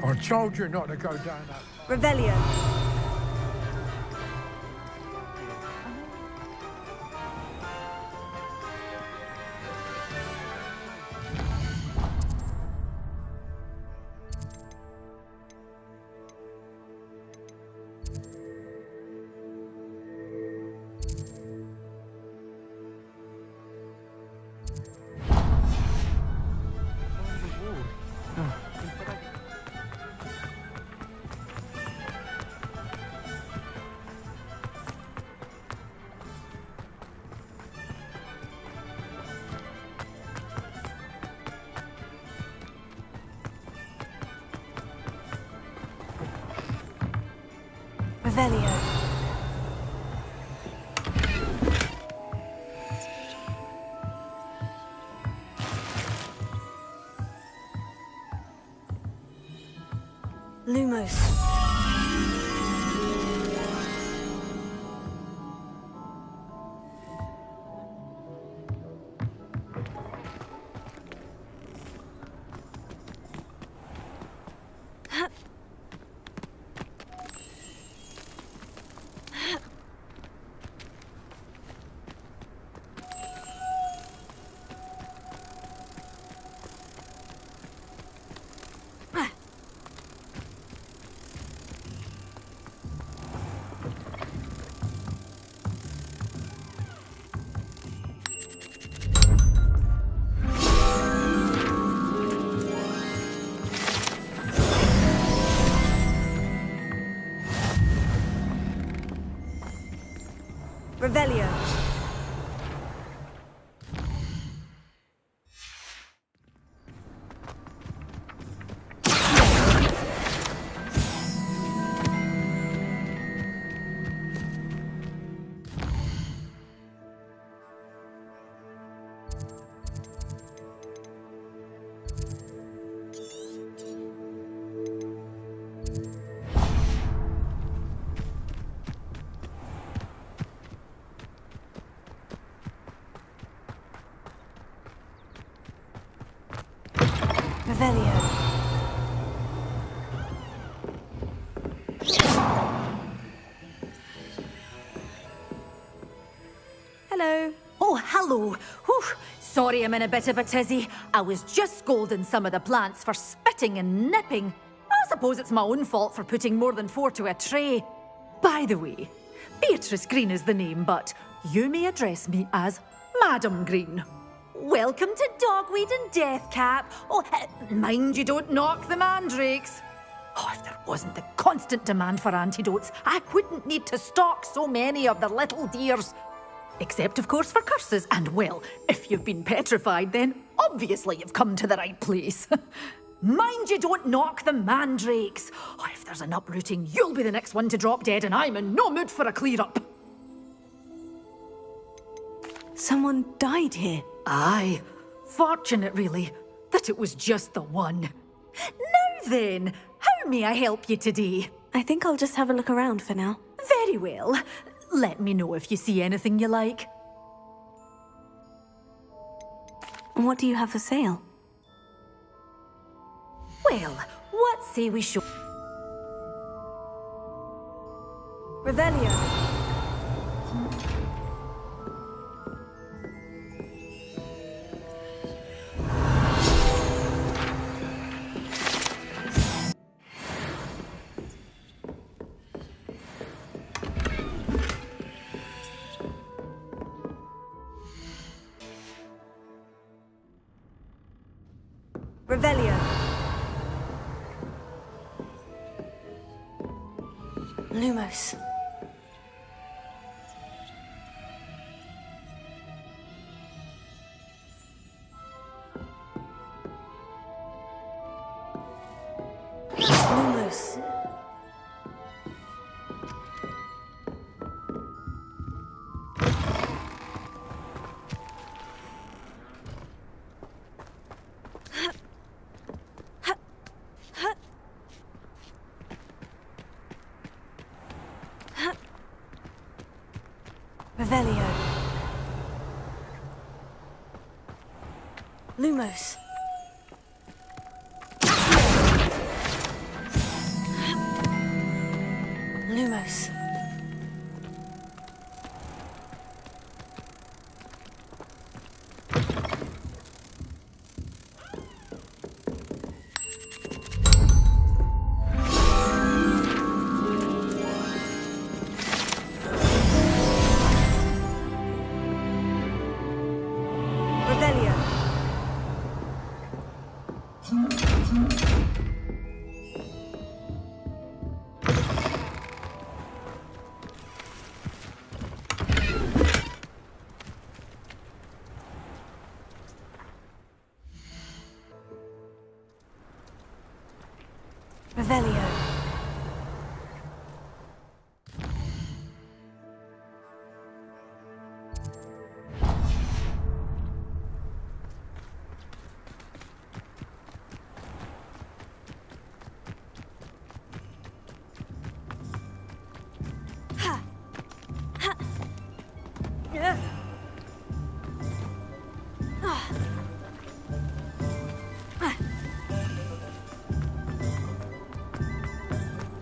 I told you not to go down that. Revelio. Revelio. Lumos. Revelio. Revelio. Hello. Oh, hello. Whew. Sorry I'm in a bit of a tizzy. I was just scolding some of the plants for spitting and nipping. I suppose it's my own fault for putting more than 4 to a tray. By the way, Beatrice Green is the name, but you may address me as Madam Green. Welcome to Dogweed and Deathcap. Oh, mind you don't knock the mandrakes. Oh, if there wasn't the constant demand for antidotes, I wouldn't need to stock so many of the little dears. Except, of course, for curses. And, well, if you've been petrified, then obviously you've come to the right place. Mind you don't knock the mandrakes. Oh, if there's an uprooting, you'll be the next one to drop dead, and I'm in no mood for a clear-up. Someone died here. Aye. Fortunate, really, that it was just the one. Now then, how may I help you today? I think I'll just have a look around for now. Very well. Let me know if you see anything you like. What do you have for sale? Well, what say we show... Revelio. Revelio. Lumos. Lumos. Revelio. Lumos. Lumos. Revelio. Revelio.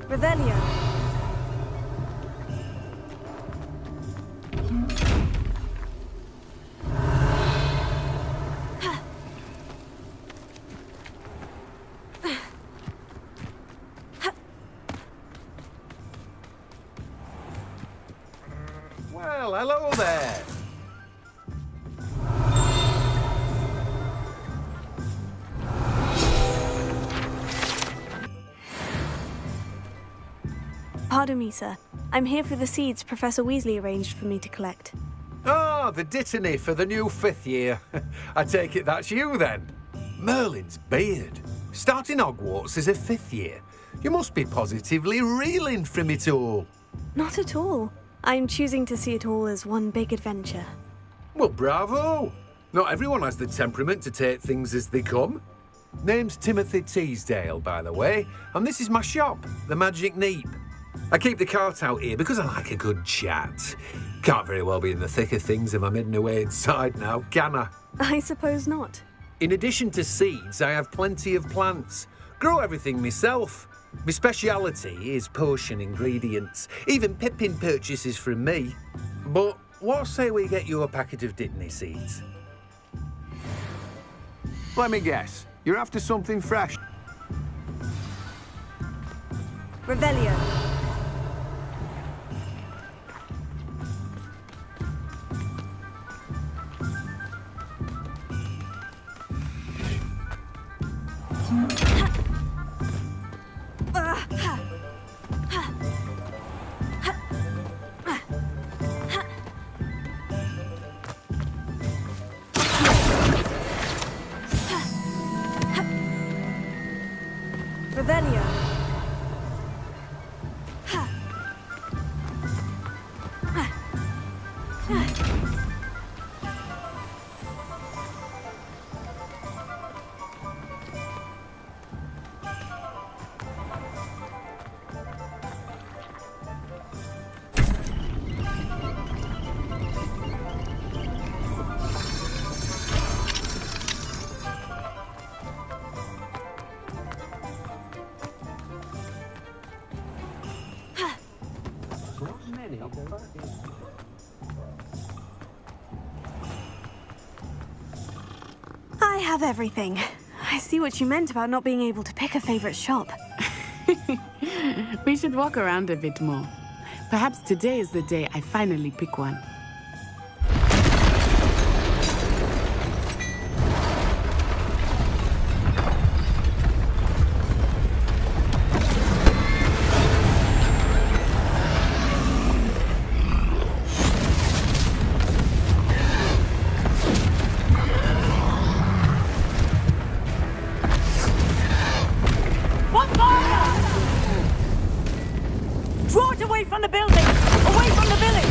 Revelio. Well, hello there. Pardon me, sir. I'm here for the seeds Professor Weasley arranged for me to collect. Ah, the dittany for the new 5th year. I take it that's you then. Merlin's beard. Starting Hogwarts as a 5th year. You must be positively reeling from it all. Not at all. I'm choosing to see it all as one big adventure. Well, bravo. Not everyone has the temperament to take things as they come. Name's Timothy Teasdale, by the way, and this is my shop, the Magic Neep. I keep the cart out here because I like a good chat. Can't very well be in the thick of things if I'm hidden away inside now, can I? I suppose not. In addition to seeds, I have plenty of plants. Grow everything myself. My speciality is potion ingredients. Even Pippin purchases from me. But what say we get you a packet of Dittany seeds? Let me guess. You're after something fresh. Revelio. Revelio. I have everything. I see what you meant about not being able to pick a favorite shop. We should walk around a bit more. Perhaps today is the day I finally pick one. Draw it away from the building! Away from the village!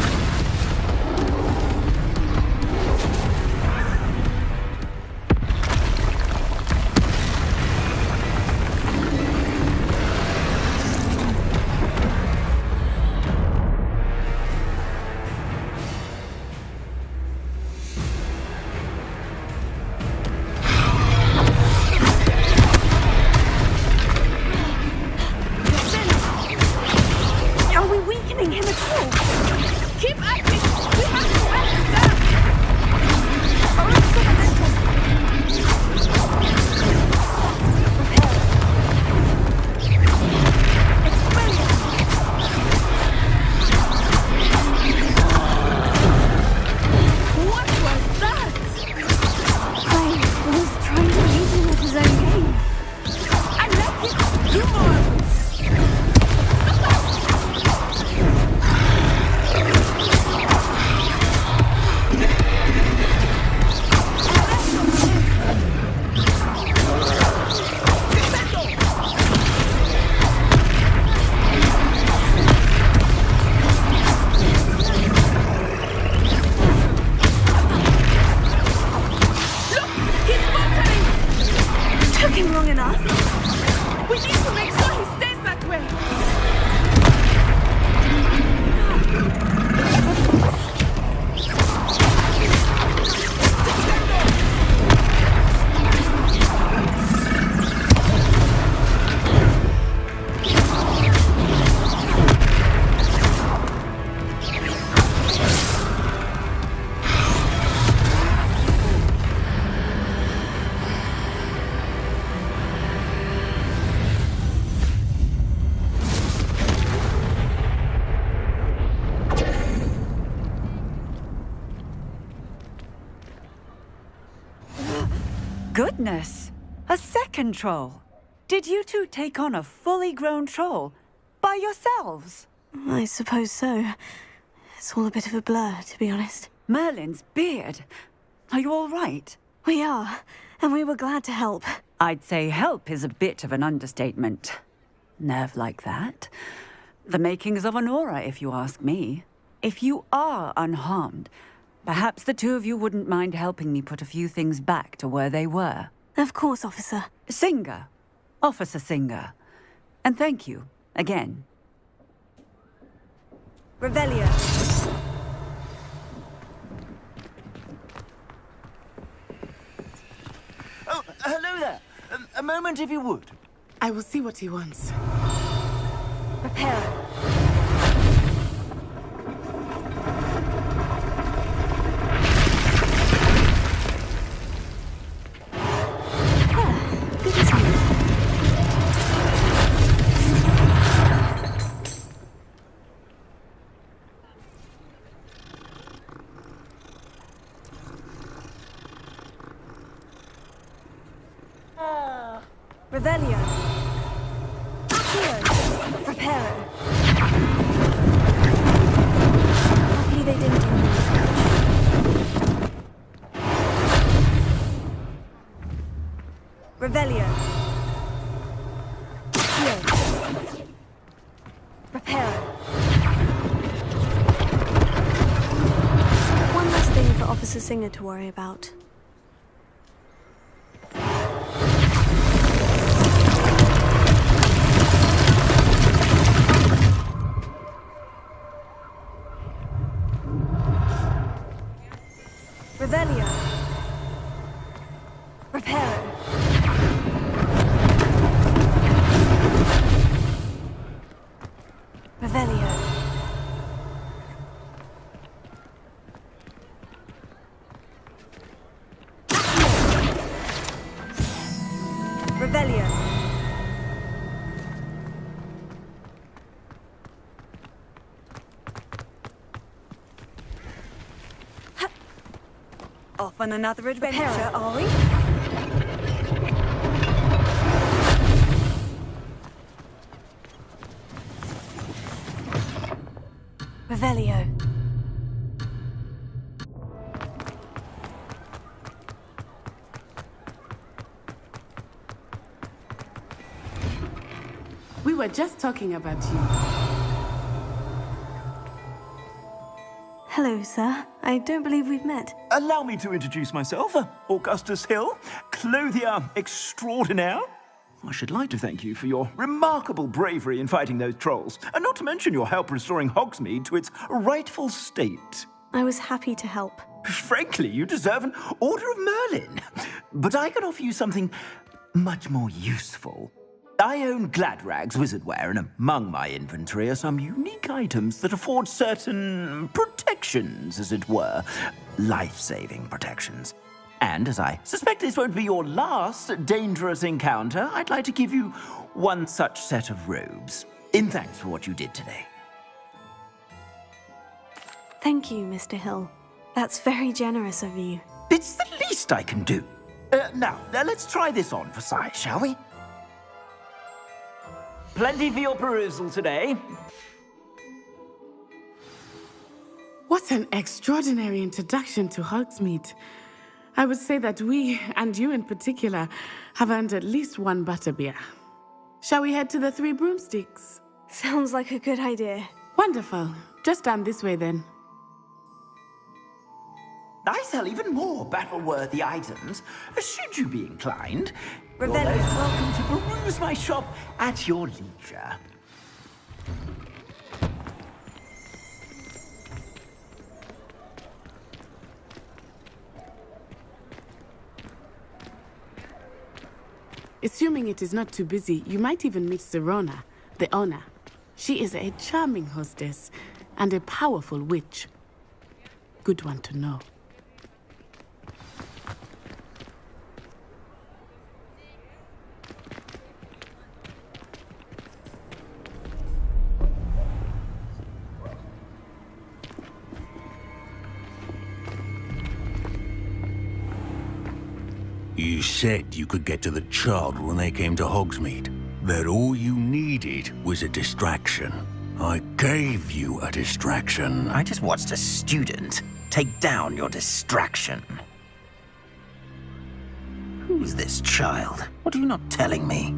been long enough. We need to make sure he stays that way. Goodness! A second troll! Did you two take on a fully grown troll? By yourselves? I suppose so. It's all a bit of a blur, to be honest. Merlin's beard. Are you all right? We are, and we were glad to help. I'd say help is a bit of an understatement. Nerve like that. The makings of an aura, if you ask me. If you are unharmed, perhaps the two of you wouldn't mind helping me put a few things back to where they were. Of course, officer. Singer. Officer Singer. And thank you, again. Revelio. Oh, hello there. A moment, if you would. I will see what he wants. Repair. Good as new. Revelio. Accio. Reparo. Luckily they didn't do anything. Revelio. Accio. Reparo. One less thing for Officer Singer to worry about. Revelio. Reparo. Revelio. Revelio. Off on another adventure, are we? Revelio. We were just talking about you. Hello, sir. I don't believe we've met. Allow me to introduce myself, Augustus Hill, clothier extraordinaire. I should like to thank you for your remarkable bravery in fighting those trolls, and not to mention your help restoring Hogsmeade to its rightful state. I was happy to help. Frankly, you deserve an Order of Merlin. But I can offer you something much more useful. I own Gladrag's wizardware, and among my inventory are some unique items that afford certain protections, as it were. Life-saving protections. And as I suspect this won't be your last dangerous encounter, I'd like to give you one such set of robes, in thanks for what you did today. Thank you, Mr. Hill. That's very generous of you. It's the least I can do. Now, let's try this on for size, shall we? Plenty for your perusal today. What an extraordinary introduction to Hogsmeade. I would say that we, and you in particular, have earned at least one butterbeer. Shall we head to the Three Broomsticks? Sounds like a good idea. Wonderful. Just down this way then. I sell even more battle-worthy items, should you be inclined. You're Revelio. most welcome to peruse my shop at your leisure. Assuming it is not too busy, you might even meet Sirona, the owner. She is a charming hostess and a powerful witch. Good one to know. You said you could get to the child when they came to Hogsmeade. That all you needed was a distraction. I gave you a distraction. I just watched a student take down your distraction. Who's this child? What are you not telling me?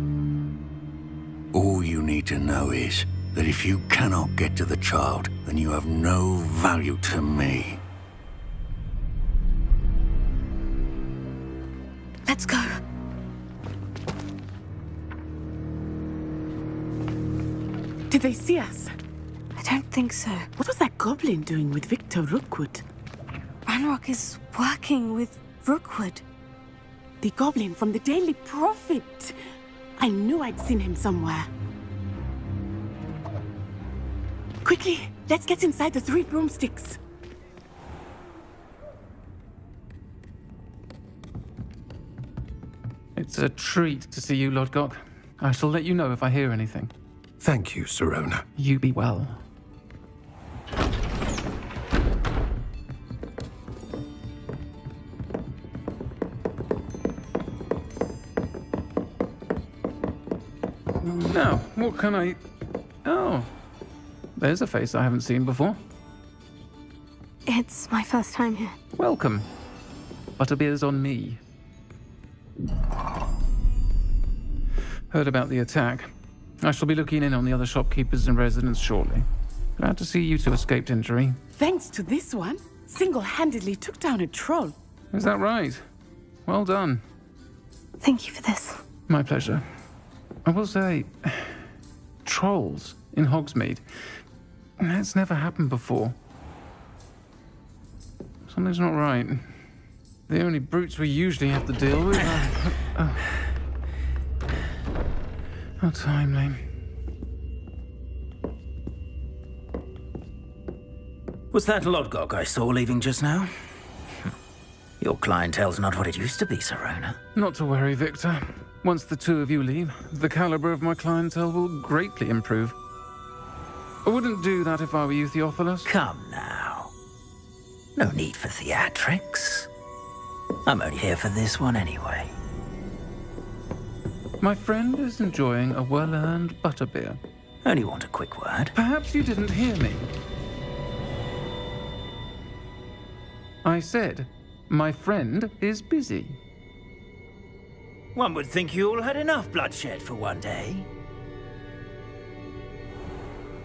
All you need to know is that if you cannot get to the child, then you have no value to me. Let's go. Did they see us? I don't think so. What was that goblin doing with Victor Rookwood? Ranrock is working with Rookwood. The goblin from the Daily Prophet. I knew I'd seen him somewhere. Quickly, let's get inside the 3 broomsticks. It's a treat to see you, Lodgok. I shall let you know if I hear anything. Thank you, Sirona. You be well. Now, what can I... Oh, there's a face I haven't seen before. It's my first time here. Welcome. Butterbeer's on me. Heard about the attack. I shall be looking in on the other shopkeepers and residents shortly. Glad to see you two escaped injury. Thanks to this one, single-handedly took down a troll. Is that right? Well done. Thank you for this. My pleasure. I will say, trolls in Hogsmeade. That's never happened before. Something's not right. The only brutes we usually have to deal with are... How timely. Was that Lodgok I saw leaving just now? Your clientele's not what it used to be, Sirona. Not to worry, Victor. Once the two of you leave, the caliber of my clientele will greatly improve. I wouldn't do that if I were you, Theophilus. Come now. No need for theatrics. I'm only here for this one anyway. My friend is enjoying a well-earned butterbeer. Only want a quick word. Perhaps you didn't hear me. I said, my friend is busy. One would think you all had enough bloodshed for one day.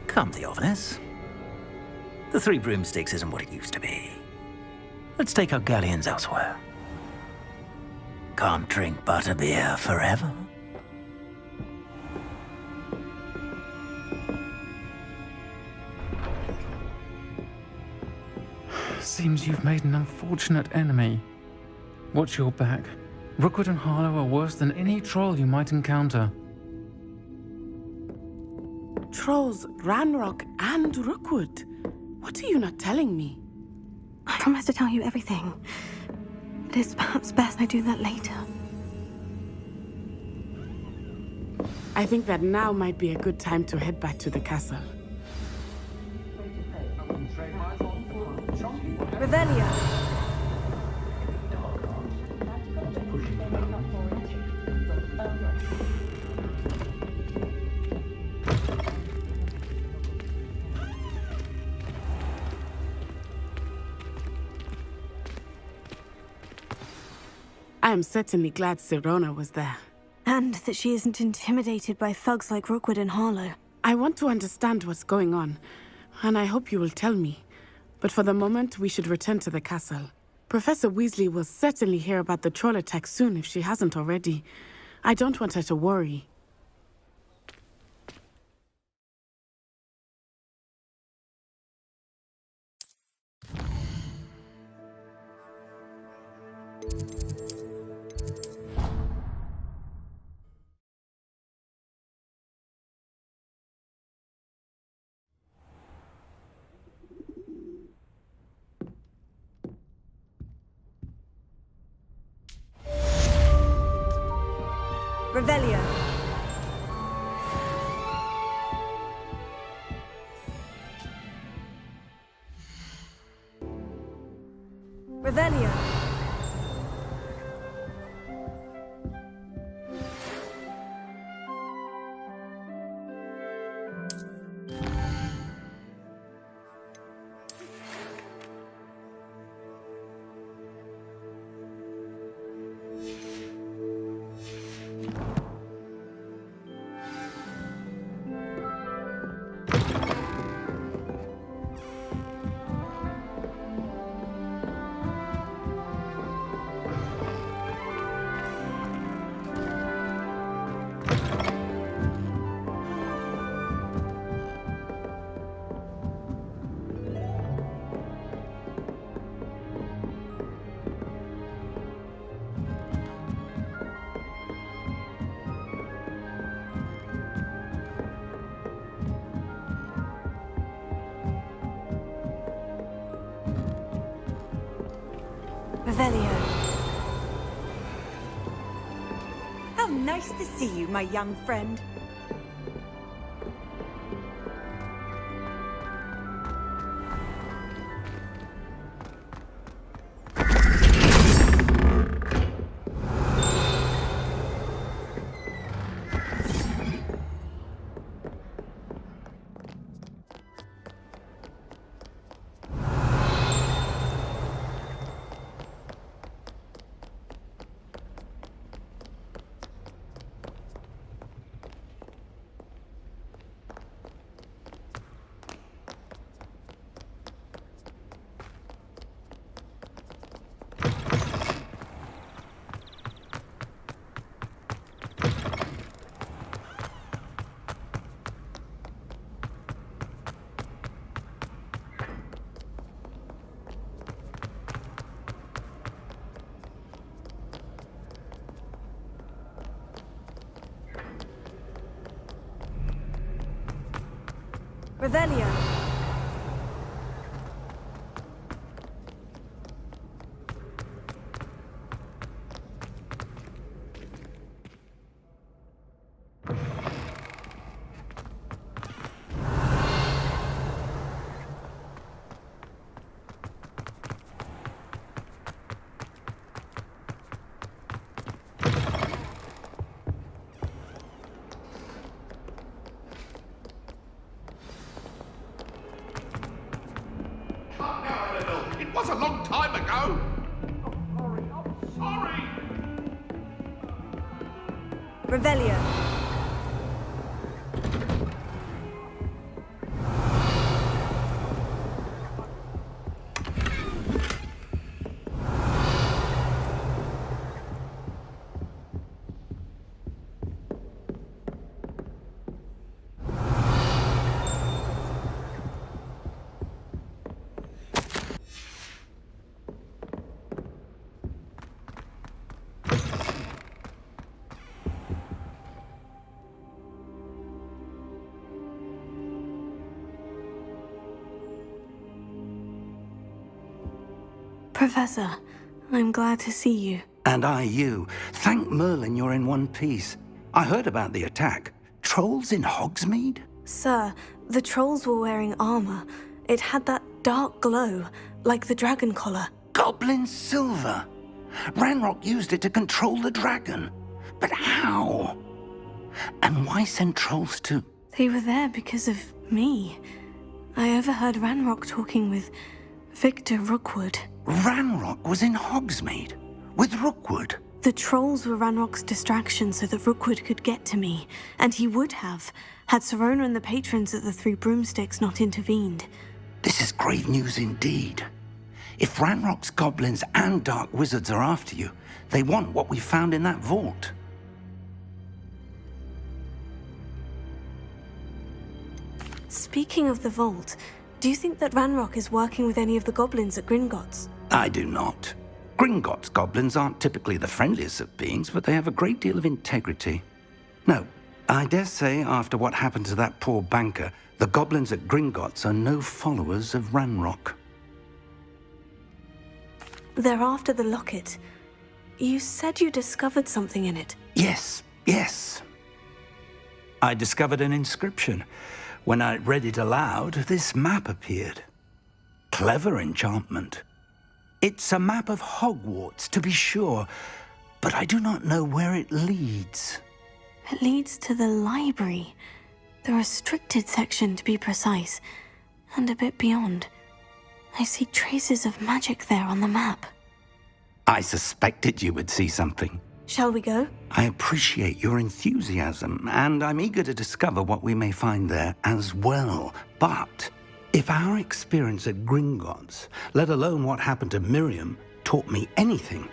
Come, Theophilus. The 3 broomsticks isn't what it used to be. Let's take our galleons elsewhere. Can't drink butterbeer forever. Seems you've made an unfortunate enemy. Watch your back. Rookwood and Harlow are worse than any troll you might encounter. Trolls, Ranrock, and Rookwood. What are you not telling me? I promise to tell you everything. But it's perhaps best I do that later. I think that now might be a good time to head back to the castle. Revelio. I am certainly glad Sirona was there. And that she isn't intimidated by thugs like Rookwood and Harlow. I want to understand what's going on, and I hope you will tell me. But for the moment, we should return to the castle. Professor Weasley will certainly hear about the troll attack soon if she hasn't already. I don't want her to worry. Revelio. Revelio. Revelio. How nice to see you, my young friend. Revelio. It was a long time ago. I'm sorry. Revelio. Professor, I'm glad to see you. And I you. Thank Merlin you're in one piece. I heard about the attack. Trolls in Hogsmeade? Sir, the trolls were wearing armor. It had that dark glow, like the dragon collar. Goblin silver. Ranrock used it to control the dragon. But how? And why send trolls to... They were there because of me. I overheard Ranrock talking with Victor Rookwood. Ranrock was in Hogsmeade? With Rookwood? The trolls were Ranrock's distraction so that Rookwood could get to me. And he would have, had Sirona and the patrons at the Three Broomsticks not intervened. This is grave news indeed. If Ranrock's goblins and dark wizards are after you, they want what we found in that vault. Speaking of the vault, do you think that Ranrock is working with any of the goblins at Gringotts? I do not. Gringotts goblins aren't typically the friendliest of beings, but they have a great deal of integrity. No, I dare say after what happened to that poor banker, the goblins at Gringotts are no followers of Ranrock. They're after the locket. You said you discovered something in it. Yes. I discovered an inscription. When I read it aloud, this map appeared. Clever enchantment. It's a map of Hogwarts, to be sure, but I do not know where it leads. It leads to the library. The restricted section, to be precise, and a bit beyond. I see traces of magic there on the map. I suspected you would see something. Shall we go? I appreciate your enthusiasm, and I'm eager to discover what we may find there as well. But if our experience at Gringotts, let alone what happened to Miriam, taught me anything,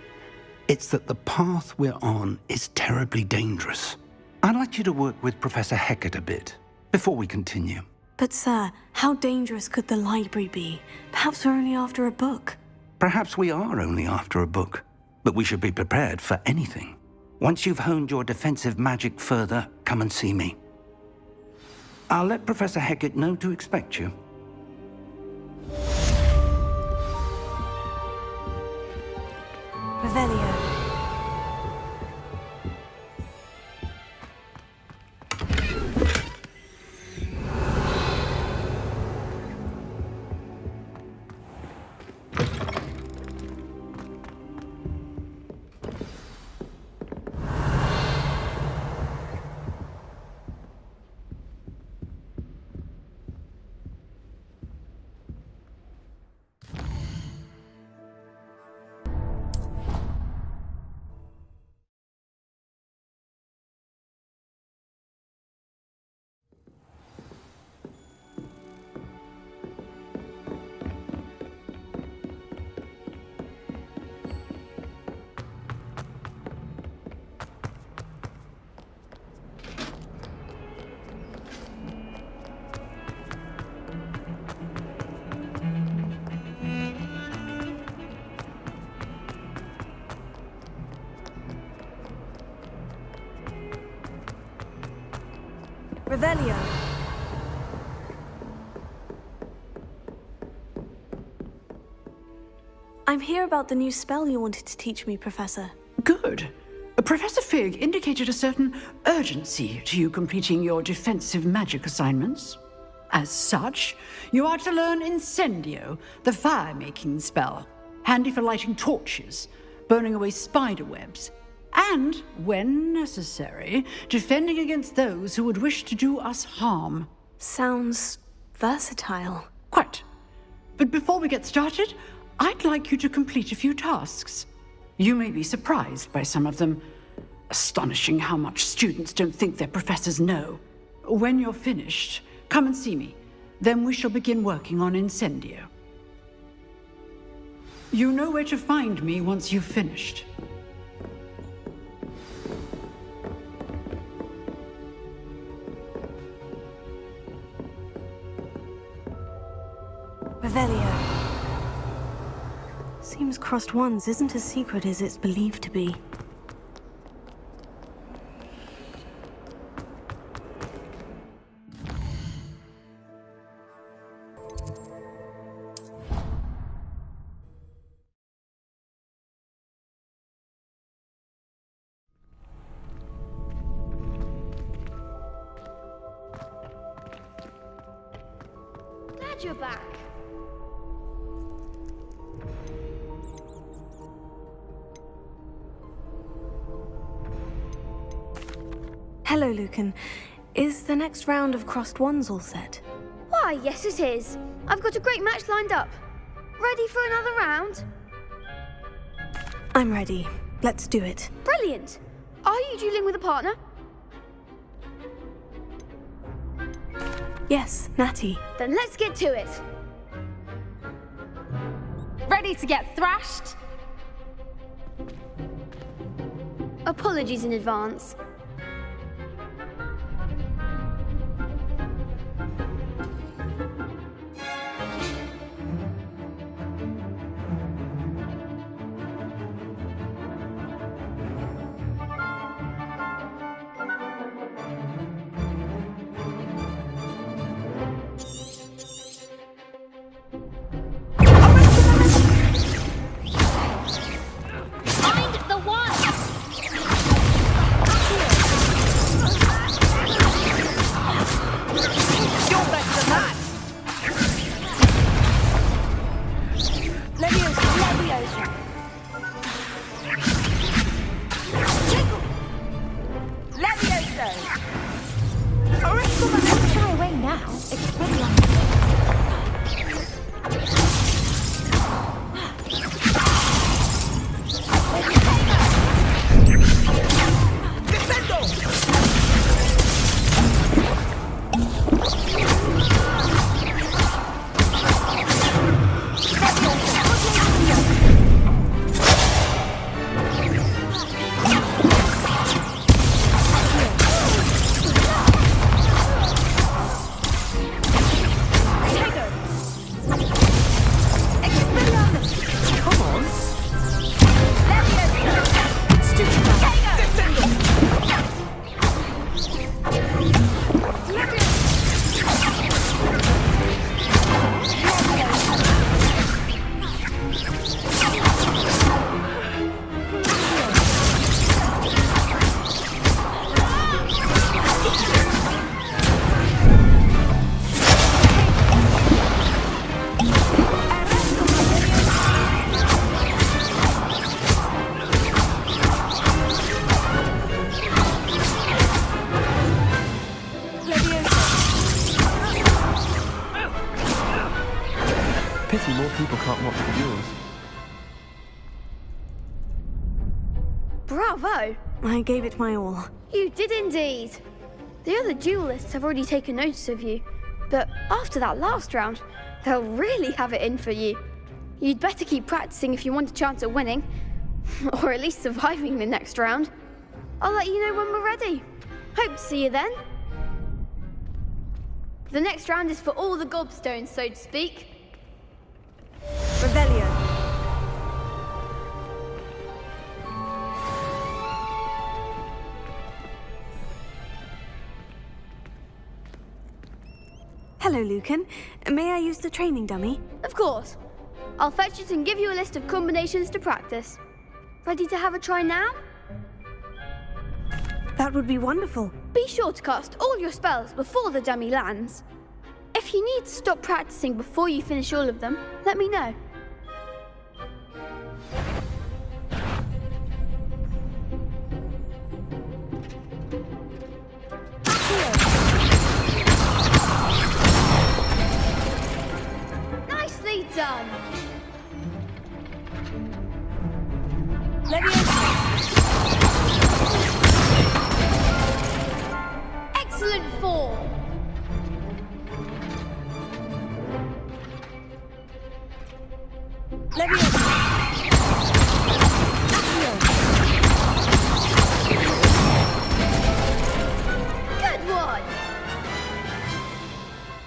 it's that the path we're on is terribly dangerous. I'd like you to work with Professor Hecat a bit before we continue. But sir, how dangerous could the library be? Perhaps we're only after a book. Perhaps we are only after a book, but we should be prepared for anything. Once you've honed your defensive magic further, come and see me. I'll let Professor Hecat know to expect you. Revelio. Revelio. I'm here about the new spell you wanted to teach me, Professor. Good. Professor Fig indicated a certain urgency to you completing your defensive magic assignments. As such, you are to learn Incendio, the fire-making spell, handy for lighting torches, burning away spider webs, and, when necessary, defending against those who would wish to do us harm. Sounds versatile. Quite. But before we get started, I'd like you to complete a few tasks. You may be surprised by some of them. Astonishing how much students don't think their professors know. When you're finished, come and see me. Then we shall begin working on Incendio. You know where to find me once you've finished. Revelio. Seems Crossed Wands isn't as secret as it's believed to be. Glad you're back. Hello, Lucan. Is the next round of Crossed Wands all set? Why, yes it is. I've got a great match lined up. Ready for another round? I'm ready. Let's do it. Brilliant. Are you dueling with a partner? Yes, Natty. Then let's get to it. Ready Ready to get thrashed? Apologies in advance. Find the one! You're better than that! Leviosa! Leviosa! Don't shy away now. It's pretty long. Pity more people can't watch the duels. Bravo! I gave it my all. You did indeed. The other duelists have already taken notice of you, but after that last round, they'll really have it in for you. You'd better keep practicing if you want a chance at winning, or at least surviving the next round. I'll let you know when we're ready. Hope to see you then. The next round is for all the gobstones, so to speak. Revelio. Hello, Lucan. May I use the training dummy? Of course. I'll fetch it and give you a list of combinations to practice. Ready to have a try now? That would be wonderful. Be sure to cast all your spells before the dummy lands. If you need to stop practicing before you finish all of them, let me know. Nicely done! Excellent form! Good one!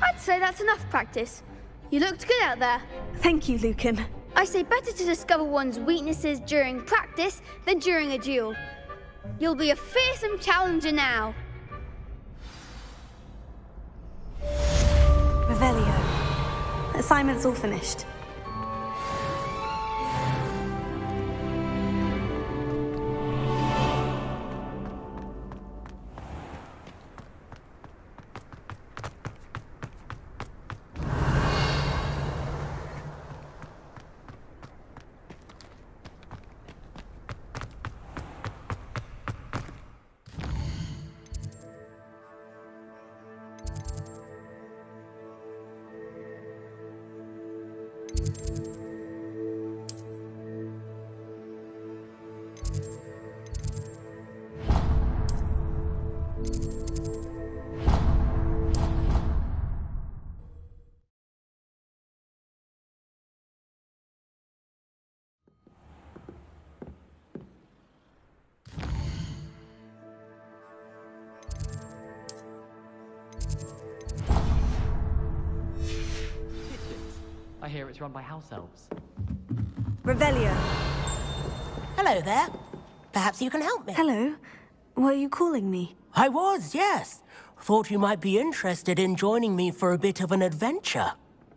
I'd say that's enough practice. You looked good out there. Thank you, Lucan. I say better to discover one's weaknesses during practice than during a duel. You'll be a fearsome challenger now. Revelio. Assignment's all finished. I hear it's run by house elves. Revelio. Hello there. Perhaps you can help me. Hello. Were you calling me? I was, yes. Thought you might be interested in joining me for a bit of an adventure.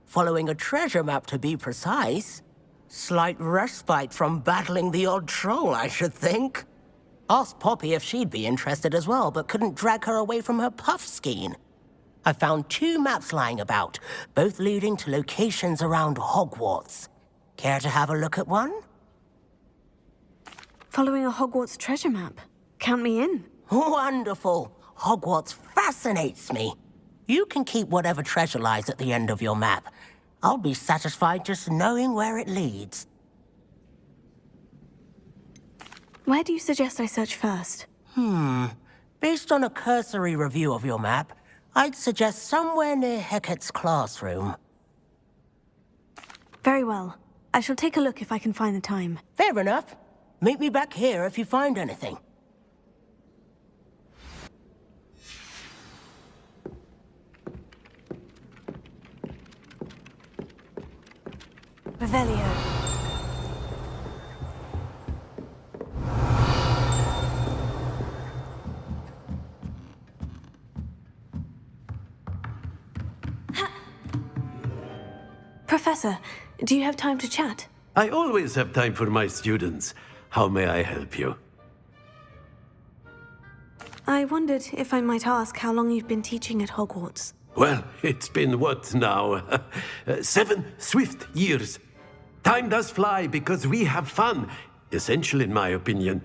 Following a treasure map, to be precise. Slight respite from battling the odd troll, I should think. Asked Poppy if she'd be interested as well, but couldn't drag her away from her puff skein. I found 2 maps lying about, both leading to locations around Hogwarts. Care to have a look at one? Following a Hogwarts treasure map. Count me in. Wonderful. Hogwarts fascinates me. You can keep whatever treasure lies at the end of your map. I'll be satisfied just knowing where it leads. Where do you suggest I search first? Based on a cursory review of your map, I'd suggest somewhere near Hecat's classroom. Very well. I shall take a look if I can find the time. Fair enough. Meet me back here if you find anything. Revelio. Professor, do you have time to chat? I always have time for my students. How may I help you? I wondered if I might ask how long you've been teaching at Hogwarts. Well, it's been what now? 7 swift years. Time does fly because we have fun. Essential in my opinion.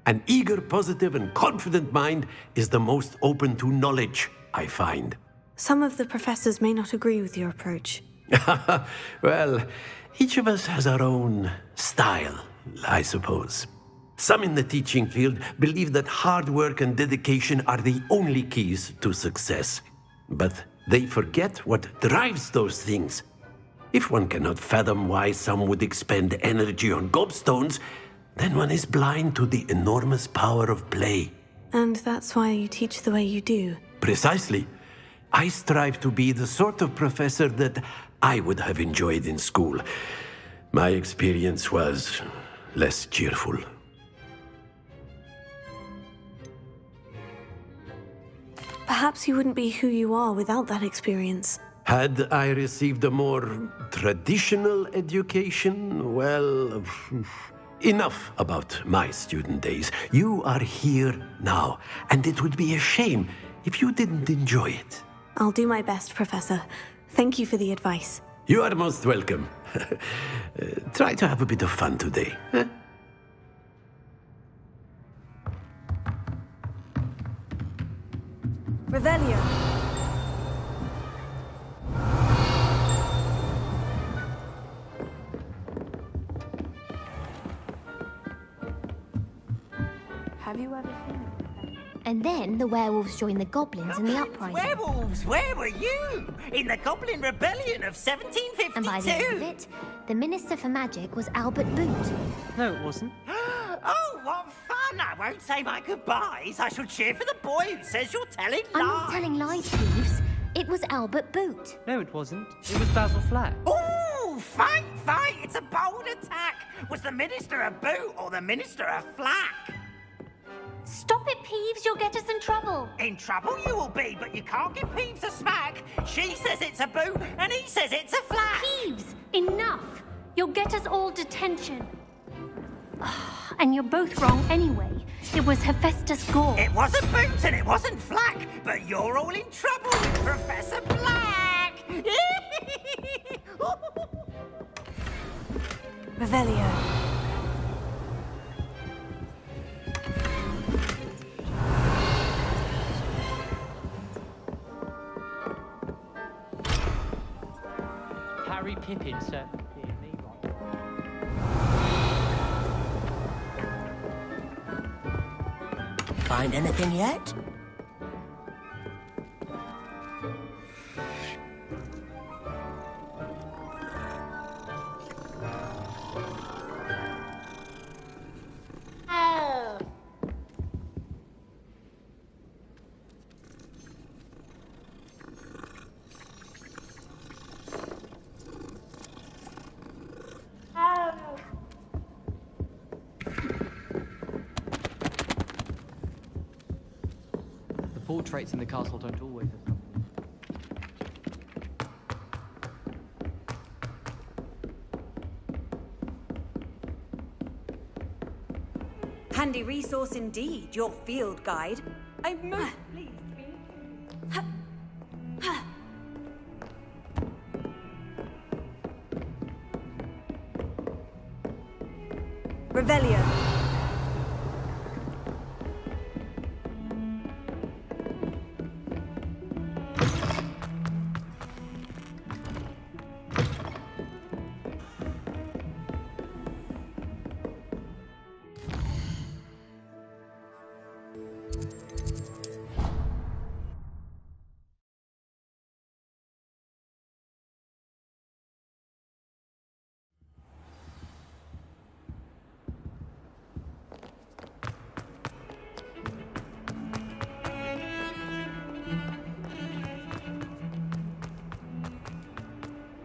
An eager, positive, and confident mind is the most open to knowledge, I find. Some of the professors may not agree with your approach. Well, each of us has our own style, I suppose. Some in the teaching field believe that hard work and dedication are the only keys to success. But they forget what drives those things. If one cannot fathom why some would expend energy on gobstones, then one is blind to the enormous power of play. And that's why you teach the way you do. Precisely. I strive to be the sort of professor that I would have enjoyed in school. My experience was less cheerful. Perhaps you wouldn't be who you are without that experience. Had I received a more traditional education, well, enough about my student days. You are here now, and it would be a shame if you didn't enjoy it. I'll do my best, Professor. Thank you for the advice. You are most welcome. Try to have a bit of fun today. Huh? Revelio. Have you ever seen it? And then the werewolves joined the goblins in the uprising. Werewolves, where were you? In the Goblin Rebellion of 1752? And by the end of it, the Minister for Magic was Albert Boot. No, it wasn't. Oh, what fun! I won't say my goodbyes. I shall cheer for the boy who says you're telling lies. I'm not telling lies, Thieves. It was Albert Boot. No, it wasn't. It was Basil Flack. Ooh, fight! It's a bold attack. Was the Minister a Boot or the Minister a Flack? Stop it, Peeves. You'll get us in trouble. In trouble you will be, but you can't give Peeves a smack. She says it's a Boot, and he says it's a Flack. Peeves, enough. You'll get us all detention. And you're both wrong anyway. It was Hephaestus Gore. It wasn't Boot and it wasn't Flack, but you're all in trouble with Professor Black. Revelio. Harry Pippin, sir. Find anything yet? portraits in the castle don't always have company. Handy resource indeed, your field guide. I'm most pleased to be Revelio.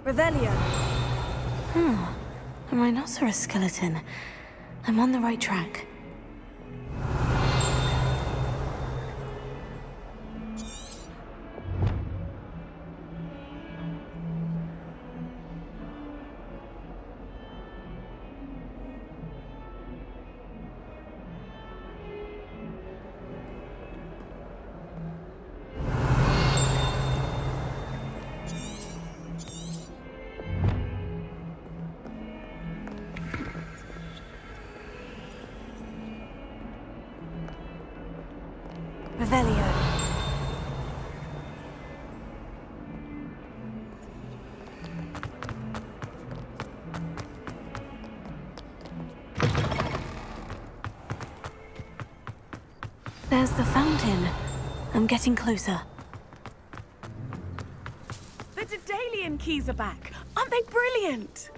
Revelio. A rhinoceros skeleton. I'm on the right track. Revelio. There's the fountain. I'm getting closer. The Daedalian keys are back. Aren't they brilliant?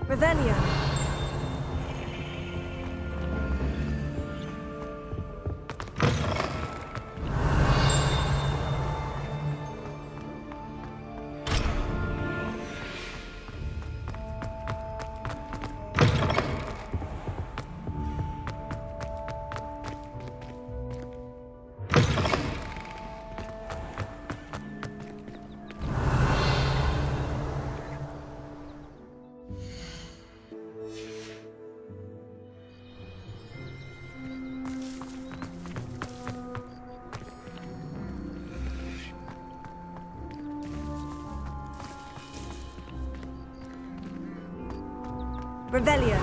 Revelio. Revelio.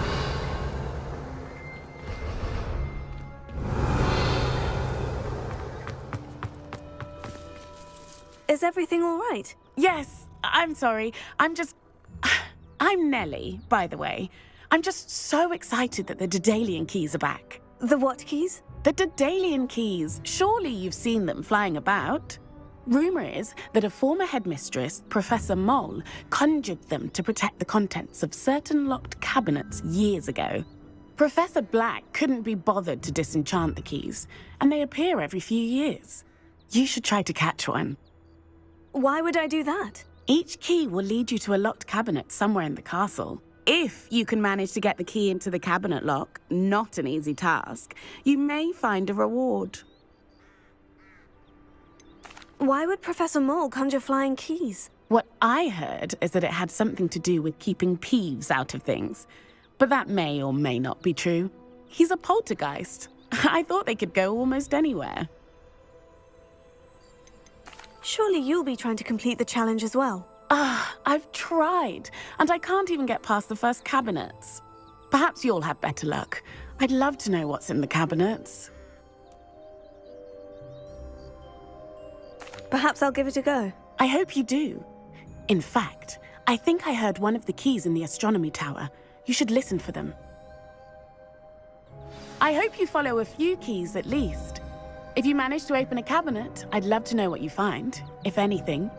Is everything all right? Yes, I'm sorry. I'm Nellie, by the way. I'm just so excited that the Daedalian keys are back. The what keys? The Daedalian keys. Surely you've seen them flying about. Rumor is that a former headmistress, Professor Moll, conjured them to protect the contents of certain locked cabinets years ago. Professor Black couldn't be bothered to disenchant the keys, and they appear every few years. You should try to catch one. Why would I do that? Each key will lead you to a locked cabinet somewhere in the castle. If you can manage to get the key into the cabinet lock, not an easy task, you may find a reward. Why would Professor Moll conjure flying keys? What I heard is that it had something to do with keeping Peeves out of things. But that may or may not be true. He's a poltergeist. I thought they could go almost anywhere. Surely you'll be trying to complete the challenge as well. I've tried, and I can't even get past the first cabinets. Perhaps you'll have better luck. I'd love to know what's in the cabinets. Perhaps I'll give it a go. I hope you do. In fact, I think I heard one of the keys in the astronomy tower. You should listen for them. I hope you follow a few keys at least. If you manage to open a cabinet, I'd love to know what you find, if anything.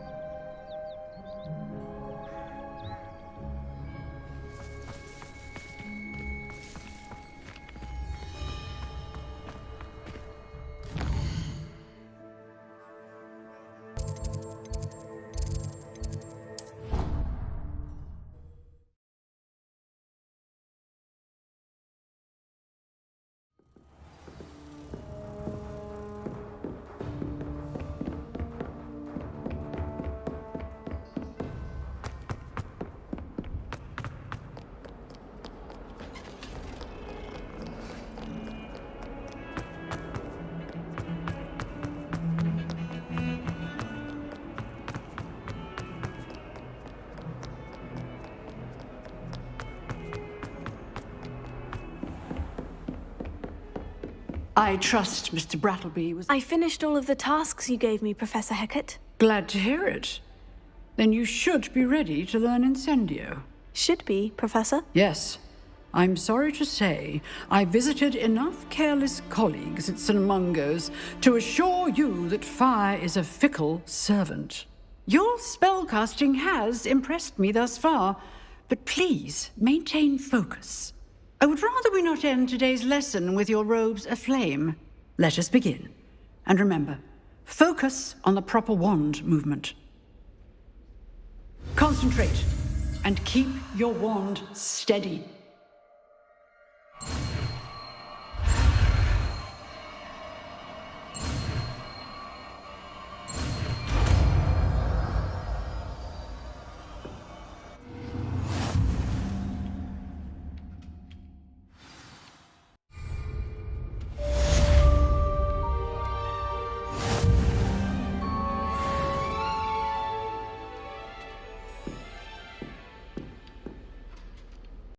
I trust Mr. Brattleby was... I finished all of the tasks you gave me, Professor Hecat. Glad to hear it. Then you should be ready to learn Incendio. Should be, Professor? Yes. I'm sorry to say, I visited enough careless colleagues at St. Mungo's to assure you that fire is a fickle servant. Your spellcasting has impressed me thus far, but please maintain focus. I would rather we not end today's lesson with your robes aflame. Let us begin. And remember, focus on the proper wand movement. Concentrate and keep your wand steady.